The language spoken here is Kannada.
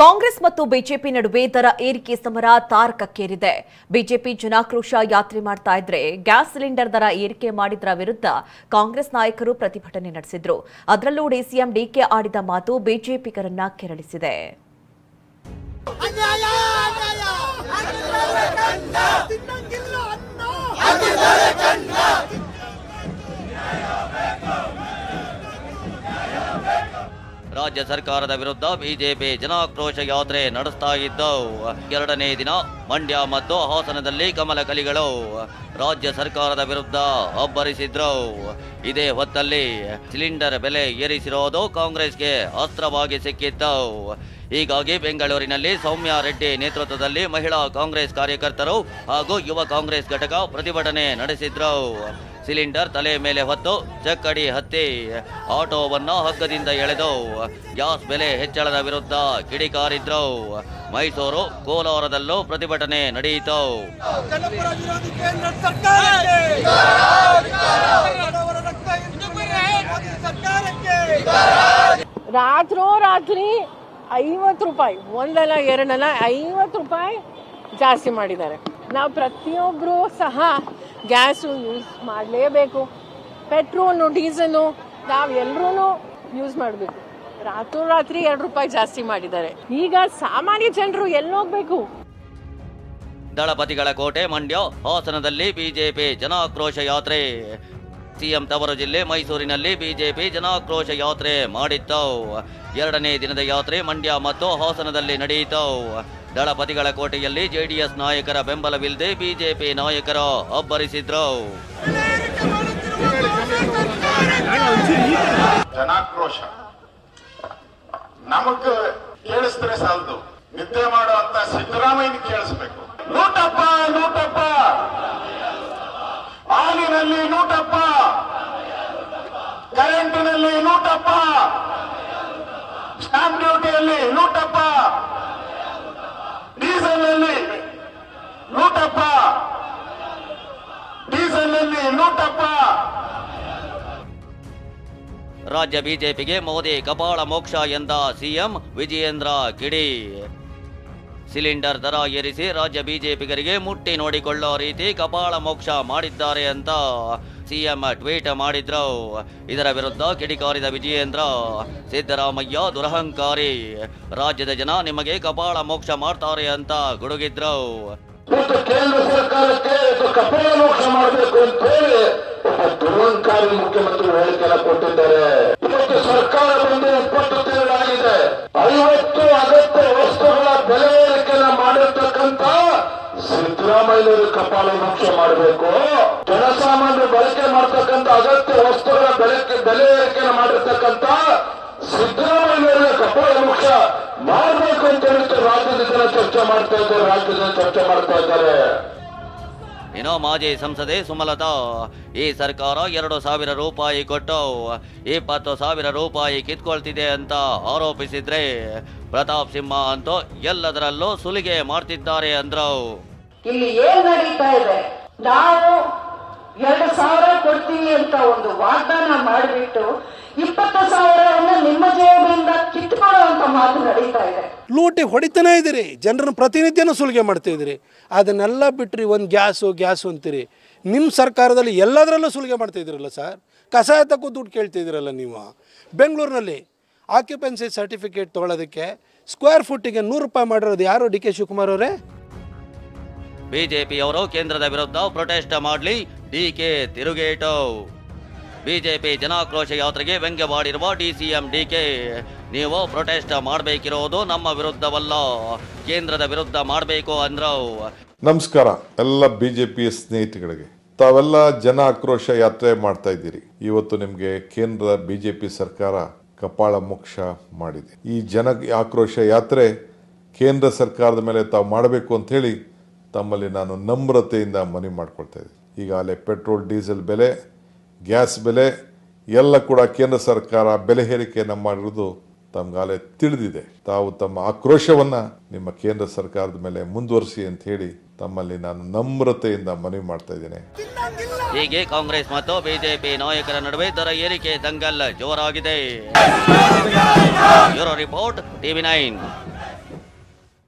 ಕಾಂಗ್ರೆಸ್ ಮತ್ತು ಬಿಜೆಪಿ ನಡುವೆ ದರ ಏರಿಕೆ ಸಮರ ತಾರಕಕ್ಕೇರಿದೆ. ಬಿಜೆಪಿ ಜನಾಕ್ರೋಶ ಯಾತ್ರೆ ಮಾಡ್ತಾ ಇದ್ರೆ ಗ್ಯಾಸ್ ಸಿಲಿಂಡರ್ ದರ ಏರಿಕೆ ಮಾಡಿದ್ರ ವಿರುದ್ಧ ಕಾಂಗ್ರೆಸ್ ನಾಯಕರು ಪ್ರತಿಭಟನೆ ನಡೆಸಿದ್ರು. ಅದರಲ್ಲೂ ಡಿಸಿಎಂ ಡಿಕೆ ಆಡಿದ ಮಾತು ಬಿಜೆಪಿಗರನ್ನ ಕೆರಳಿಸಿದೆ. ರಾಜ್ಯ ಸರ್ಕಾರದ ವಿರುದ್ಧ ಬಿಜೆಪಿ ಜನಾಕ್ರೋಶ ಯಾತ್ರೆ ನಡೆಸ್ತಾ ಇದ್ದು ಎರಡನೇ ದಿನ ಮಂಡ್ಯ ಮತ್ತು ಹಾಸನದಲ್ಲಿ ಕಮಲ ಕಲಿಗಳು ರಾಜ್ಯ ಸರ್ಕಾರದ ವಿರುದ್ಧ ಅಬ್ಬರಿಸಿದ್ರು. ಇದೇ ಹೊತ್ತಲ್ಲಿ ಸಿಲಿಂಡರ್ ಬೆಲೆ ಏರಿಸಿರೋದು ಕಾಂಗ್ರೆಸ್ಗೆ ಅಸ್ತ್ರವಾಗಿ ಸಿಕ್ಕಿತ್ತು. ಹೀಗಾಗಿ ಬೆಂಗಳೂರಿನಲ್ಲಿ ಸೌಮ್ಯ ರೆಡ್ಡಿ ನೇತೃತ್ವದಲ್ಲಿ ಮಹಿಳಾ ಕಾಂಗ್ರೆಸ್ ಕಾರ್ಯಕರ್ತರು ಹಾಗೂ ಯುವ ಕಾಂಗ್ರೆಸ್ ಘಟಕ ಪ್ರತಿಭಟನೆ ನಡೆಸಿದ್ರು. ಸಿಲಿಂಡರ್ ತಲೆ ಮೇಲೆ ಹೊತ್ತು ಚಕ್ಕಡಿ ಹತ್ತಿ ಆಟೋವನ್ನು ಹಗ್ಗದಿಂದ ಎಳೆದು ಗ್ಯಾಸ್ ಬೆಲೆ ಹೆಚ್ಚಳದ ವಿರುದ್ಧ ಕಿಡಿಕಾರಿದ್ರು. ಮೈಸೂರು, ಕೋಲಾರದಲ್ಲೂ ಪ್ರತಿಭಟನೆ ನಡೆಯಿತು. ರಾತ್ರಿ 50 ರೂಪಾಯಿ, ಒಂದಲ್ಲ ಎರಡಲ್ಲ 50 ರೂಪಾಯಿ ಜಾಸ್ತಿ ಮಾಡಿದ್ದಾರೆ. ನಾವು ಪ್ರತಿಯೊಬ್ಬರು ಸಹ ಗ್ಯಾಸು ಯೂಸ್ ಮಾಡಲೇಬೇಕು. ಪೆಟ್ರೋಲು, ಡೀಸೆಲು ನಾವೆಲ್ಲರೂ ಯೂಸ್ ಮಾಡಬೇಕು. ರಾತ್ರಿ 2 ರೂಪಾಯಿ ಜಾಸ್ತಿ ಮಾಡಿದ್ದಾರೆ. ಈಗ ಸಾಮಾನ್ಯ ಜನರು ಎಲ್ಲಿ ಹೋಗ್ಬೇಕು? ದಳಪತಿಗಳ ಕೋಟೆ ಮಂಡ್ಯ, ಹಾಸನದಲ್ಲಿ ಬಿಜೆಪಿ ಜನಾಕ್ರೋಶ ಯಾತ್ರೆ. ಸಿಎಂ ತವರು ಜಿಲ್ಲೆ ಮೈಸೂರಿನಲ್ಲಿ ಬಿಜೆಪಿ ಜನಾಕ್ರೋಶ ಯಾತ್ರೆ ಮಾಡಿತ್ತು. ಎರಡನೇ ದಿನದ ಯಾತ್ರೆ ಮಂಡ್ಯ ಮತ್ತು ಹಾಸನದಲ್ಲಿ ನಡೆಯಿತು. ದಳಪತಿಗಳ ಕೋಟೆಯಲ್ಲಿ ಜೆಡಿಎಸ್ ನಾಯಕರ ಬೆಂಬಲವಿಲ್ಲದೆ ಬಿಜೆಪಿ ನಾಯಕರು ಅಬ್ಬರಿಸಿದ್ರು. ಜನಾಕ್ರೋಶ ನಮಗ್ ಕೇಳಿಸಿದ್ರೆ ಸಾಲದು, ನಿದ್ದೆ ಮಾಡುವಂತ ಸಿದ್ದರಾಮಯ್ಯ ಕೇಳಿಸ್ಬೇಕು. ಲೂಟಪ್ಪ ಲೂಟಪ್ಪ, ಹಾಲಿನಲ್ಲಿ ಲೂಟಪ್ಪ, ಕರೆಂಟಿನಲ್ಲಿ ಲೂಟಪ್ಪ, ಸ್ಟಾಂಪ್ ಡ್ಯೂಟಿಯಲ್ಲಿ ಲೂಟಪ್ಪ, ಡೀಸೆಲ್ನಲ್ಲಿ ಲೂಟಪ್ಪ, ಡೀಸೆಲ್ನಲ್ಲಿ ಲೂಟಪ್ಪ. ರಾಜ್ಯ ಬಿಜೆಪಿಗೆ ಮೋದಿ ಕಪಾಳ ಮೋಕ್ಷ ಎಂದ ಸಿಎಂ ವಿಜಯೇಂದ್ರ ಕಿಡಿ. ಸಿಲಿಂಡರ್ ದರ ಏರಿಸಿ ರಾಜ್ಯ ಬಿಜೆಪಿಗರಿಗೆ ಮುಟ್ಟಿ ನೋಡಿಕೊಳ್ಳೋ ರೀತಿ ಕಪಾಳ ಮೋಕ್ಷ ಮಾಡಿದ್ದಾರೆ ಅಂತ ಸಿಎಂ ಟ್ವೀಟ್ ಮಾಡಿದ್ರು. ಇದರ ವಿರುದ್ಧ ಕಿಡಿಕಾರಿದ ವಿಜಯೇಂದ್ರ, ಸಿದ್ದರಾಮಯ್ಯ ದುರಹಂಕಾರಿ, ರಾಜ್ಯದ ಜನ ನಿಮಗೆ ಕಪಾಳ ಮೋಕ್ಷ ಮಾಡ್ತಾರೆ ಅಂತ ಗುಡುಗಿದ್ರು. ಕೇಂದ್ರ ಸರ್ಕಾರಕ್ಕೆ ಕಪಾಳ ಮೋಕ್ಷ ಮಾಡಬೇಕು ಅಂತ ಹೇಳಿ ದುರಹಂಕಾರಿ ಮುಖ್ಯಮಂತ್ರಿ ಹೇಳಿಕೆಯನ್ನು ಕೊಟ್ಟಿದ್ದಾರೆ. ಇವತ್ತು ಸರ್ಕಾರ ಬಂದು 20 ತಿಂಗಳಾಗಿದೆ. 50 ಅಗತ್ಯ ವಸ್ತುಗಳ ಬೆಲೆ ಏರಿಕೆಯನ್ನು ಮಾಡಿರ್ತಕ್ಕಂಥ ಸಿದ್ದರಾಮಯ್ಯವರು ಕಪಾಳ ಮೋಕ್ಷ ಮಾಡಬೇಕು. ಜನಸಾಮಾನ್ಯರು ಬಳಕೆ ಮಾಡತಕ್ಕಂಥ ಅಗತ್ಯ ವಸ್ತುಗಳ ಬೆಲೆ ಏರಿಕೆಯನ್ನು ಮಾಡಿರ್ತಕ್ಕಂಥ ಸಿದ್ದರಾಮಯ್ಯವರಿಗೆ ಕಪಾಳ ಮೋಕ್ಷ ಮಾಡಬೇಕು ಅಂತ ಹೇಳಿದ್ರೆ ರಾಜ್ಯದ ಜನ ಚರ್ಚೆ ಮಾಡ್ತಾ ಇದ್ದಾರೆ. ಇನ್ನು ಮಾಜಿ ಸಂಸದೆ ಸುಮಲತಾ, ಈ ಸರ್ಕಾರ 2,000 ರೂಪಾಯಿ ಕೊಟ್ಟು 20,000 ರೂಪಾಯಿ ಕಿತ್ಕೊಳ್ತಿದೆ ಅಂತ ಆರೋಪಿಸಿದ್ರೆ ಪ್ರತಾಪ್ ಸಿಂಹ ಅಂತೂ ಎಲ್ಲದರಲ್ಲೂ ಸುಲಿಗೆ ಮಾಡ್ತಿದ್ದಾರೆ ಅಂದ್ರು. ಇಲ್ಲಿ ಏನ್ ನಡೀತಾ ಇದೆ? ನಾವು 2,000 ಕೊಡ್ತೀವಿ ಅಂತ ಒಂದು ವಾಗ್ದಾನ ಮಾಡಿಬಿಟ್ಟು 20,000 ನಿಮ್ಮ ಜೇಬಿಂದ ಕಿತ್ಕೊಳ್ಳುವಂತ ಮಾತು ನಡೀತಾ ಇದೆ. ಲೂಟಿ ಹೊಡಿತಾನೆ ಇದ್ದೀರಿ, ಜನರನ್ನ ಪ್ರತಿನಿತ್ಯನೂ ಸುಲಿಗೆ ಮಾಡ್ತಾ ಇದ್ದೀರಿ. ಅದನ್ನೆಲ್ಲ ಬಿಟ್ಟರೆ ಒಂದು ಗ್ಯಾಸು ಅಂತೀರಿ. ನಿಮ್ಮ ಸರ್ಕಾರದಲ್ಲಿ ಎಲ್ಲದರಲ್ಲೂ ಸುಲಿಗೆ ಮಾಡ್ತಾ ಇದ್ದೀರಲ್ಲ ಸರ್. ಕಸಾಯ ತಕ್ಕೂ ದುಡ್ಡು ಕೇಳ್ತಿದ್ದೀರಲ್ಲ ನೀವು. ಬೆಂಗಳೂರಿನಲ್ಲಿ ಆಕ್ಯುಪೆನ್ಸಿ ಸರ್ಟಿಫಿಕೇಟ್ ತೊಗೊಳೋದಕ್ಕೆ ಸ್ಕ್ವೇರ್ ಫುಟ್ಟಿಗೆ 100 ರೂಪಾಯಿ ಮಾಡಿರೋದು ಯಾರು? ಡಿ ಕೆ ಶಿವಕುಮಾರ್ ಅವರೇ. ಬಿಜೆಪಿಯವರು ಕೇಂದ್ರದ ವಿರುದ್ಧ ಪ್ರೊಟೆಸ್ಟ್ ಮಾಡಲಿ, ಡಿಕೆ ತಿರುಗೇಟು. ಬಿಜೆಪಿ ಜನಾಕ್ರೋಶ ಯಾತ್ರೆಗೆ ವ್ಯಂಗ್ಯವಾಡಿರುವ ಡಿಸಿಎಂ ಡಿಕೆ, ನೀವು ಪ್ರೊಟೆಸ್ಟ್ ಮಾಡಬೇಕಿರೋದು ನಮ್ಮ ವಿರುದ್ಧವಲ್ಲ, ಕೇಂದ್ರದ ವಿರುದ್ಧ ಮಾಡಬೇಕು ಅಂದ್ರು. ನಮಸ್ಕಾರ ಎಲ್ಲ ಬಿಜೆಪಿ ಸ್ನೇಹಿತಗಳಿಗೆ. ತಾವೆಲ್ಲ ಜನ ಆಕ್ರೋಶ ಯಾತ್ರೆ ಮಾಡ್ತಾ ಇದ್ದೀರಿ. ಇವತ್ತು ನಿಮಗೆ ಕೇಂದ್ರ ಬಿಜೆಪಿ ಸರ್ಕಾರ ಕಪಾಳ ಮೋಕ್ಷ ಮಾಡಿದೆ. ಈ ಜನ ಆಕ್ರೋಶ ಯಾತ್ರೆ ಕೇಂದ್ರ ಸರ್ಕಾರದ ಮೇಲೆ ತಾವು ಮಾಡಬೇಕು ಅಂತ ಹೇಳಿ ತಮ್ಮಲ್ಲಿ ನಾನು ನಮ್ರತೆಯಿಂದ ಮನವಿ ಮಾಡ್ಕೊಳ್ತಾ ಇದ್ದೀನಿ. ಈಗಾಗಲೇ ಪೆಟ್ರೋಲ್, ಡೀಸೆಲ್ ಬೆಲೆ, ಗ್ಯಾಸ್ ಬೆಲೆ ಎಲ್ಲ ಕೂಡ ಕೇಂದ್ರ ಸರ್ಕಾರ ಬೆಲೆ ಏರಿಕೆಯನ್ನು ಮಾಡಿರೋದು ತಮ್ಗಾಲೇ ತಿಳಿದಿದೆ. ತಾವು ತಮ್ಮ ಆಕ್ರೋಶವನ್ನ ನಿಮ್ಮ ಕೇಂದ್ರ ಸರ್ಕಾರದ ಮೇಲೆ ಮುಂದುವರಿಸಿ ಅಂತ ಹೇಳಿ ತಮ್ಮಲ್ಲಿ ನಾನು ನಮ್ರತೆಯಿಂದ ಮನವಿ ಮಾಡ್ತಾ ಇದ್ದೇನೆ. ಹೀಗೆ ಕಾಂಗ್ರೆಸ್ ಮತ್ತು ಬಿಜೆಪಿ ನಾಯಕರ ನಡುವೆ ದರ ಏರಿಕೆ ದಂಗಲ್ ಜೋರಾಗಿದೆ. Bureau report, TV9.